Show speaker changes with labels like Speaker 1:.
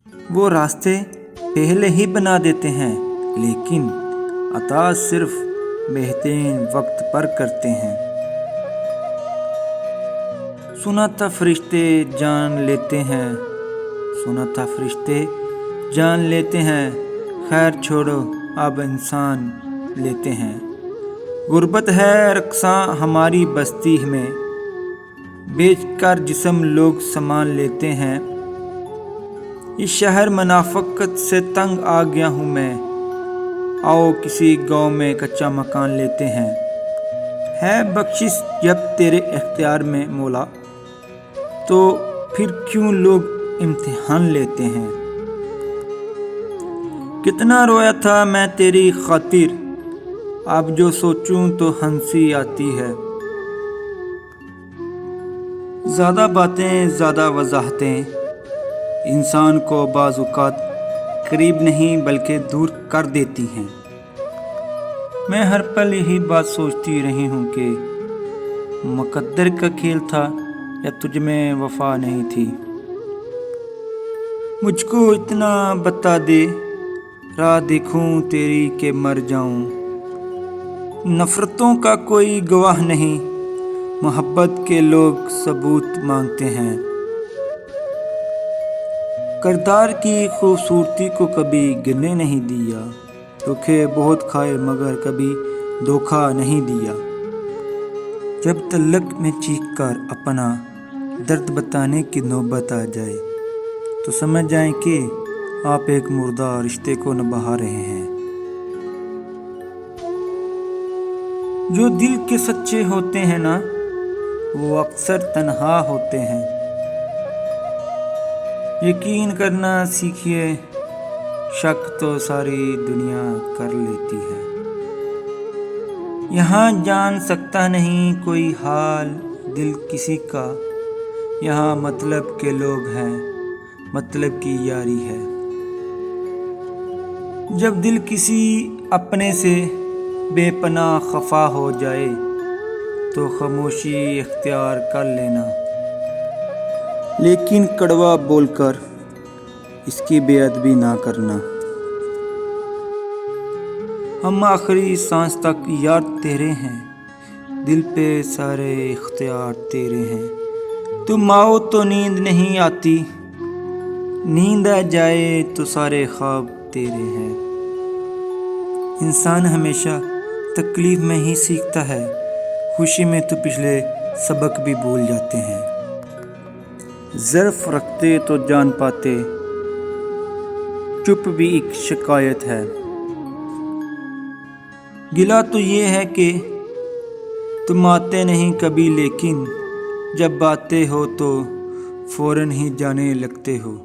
Speaker 1: وہ راستے پہلے ہی بنا دیتے ہیں، لیکن عطا صرف بہترین وقت پر کرتے ہیں۔ سنا تھا فرشتے جان لیتے ہیں، سنا تھا فرشتے جان لیتے ہیں، خیر چھوڑو اب انسان لیتے ہیں۔ غربت ہے رقصاں ہماری بستی میں، بیچ کر جسم لوگ سامان لیتے ہیں۔ اس شہر منافقت سے تنگ آ گیا ہوں میں، آؤ کسی گاؤں میں کچا مکان لیتے ہیں۔ ہے بخشش جب تیرے اختیار میں مولا، تو پھر کیوں لوگ امتحان لیتے ہیں۔ کتنا رویا تھا میں تیری خاطر، اب جو سوچوں تو ہنسی آتی ہے۔ زیادہ باتیں زیادہ وضاحتیں انسان کو بعض اوقات قریب نہیں بلکہ دور کر دیتی ہیں۔ میں ہر پل یہی بات سوچتی رہی ہوں کہ مقدر کا کھیل تھا یا تجھ میں وفا نہیں تھی۔ مجھ کو اتنا بتا دے، راہ دیکھوں تیری کہ مر جاؤں۔ نفرتوں کا کوئی گواہ نہیں، محبت کے لوگ ثبوت مانگتے ہیں۔ کردار کی خوبصورتی کو کبھی گرنے نہیں دیا، دھوکے بہت کھائے مگر کبھی دھوکا نہیں دیا۔ جب تعلق میں چیخ کر اپنا درد بتانے کی نوبت آ جائے تو سمجھ جائیں کہ آپ ایک مردہ رشتے کو نبھا رہے ہیں۔ جو دل کے سچے ہوتے ہیں نا، وہ اکثر تنہا ہوتے ہیں۔ یقین کرنا سیکھیے، شک تو ساری دنیا کر لیتی ہے۔ یہاں جان سکتا نہیں کوئی حال دل کسی کا، یہاں مطلب کے لوگ ہیں، مطلب کی یاری ہے۔ جب دل کسی اپنے سے بے پناہ خفا ہو جائے تو خاموشی اختیار کر لینا، لیکن کڑوا بول کر اس کی بے ادبی نہ کرنا۔ ہم آخری سانس تک یار تیرے ہیں، دل پہ سارے اختیار تیرے ہیں۔ تم آؤ تو نیند نہیں آتی، نیند آ جائے تو سارے خواب تیرے ہیں۔ انسان ہمیشہ تکلیف میں ہی سیکھتا ہے، خوشی میں تو پچھلے سبق بھی بھول جاتے ہیں۔ ظرف رکھتے تو جان پاتے، چپ بھی ایک شکایت ہے۔ گلہ تو یہ ہے کہ تم آتے نہیں کبھی، لیکن جب آتے ہو تو فوراً ہی جانے لگتے ہو۔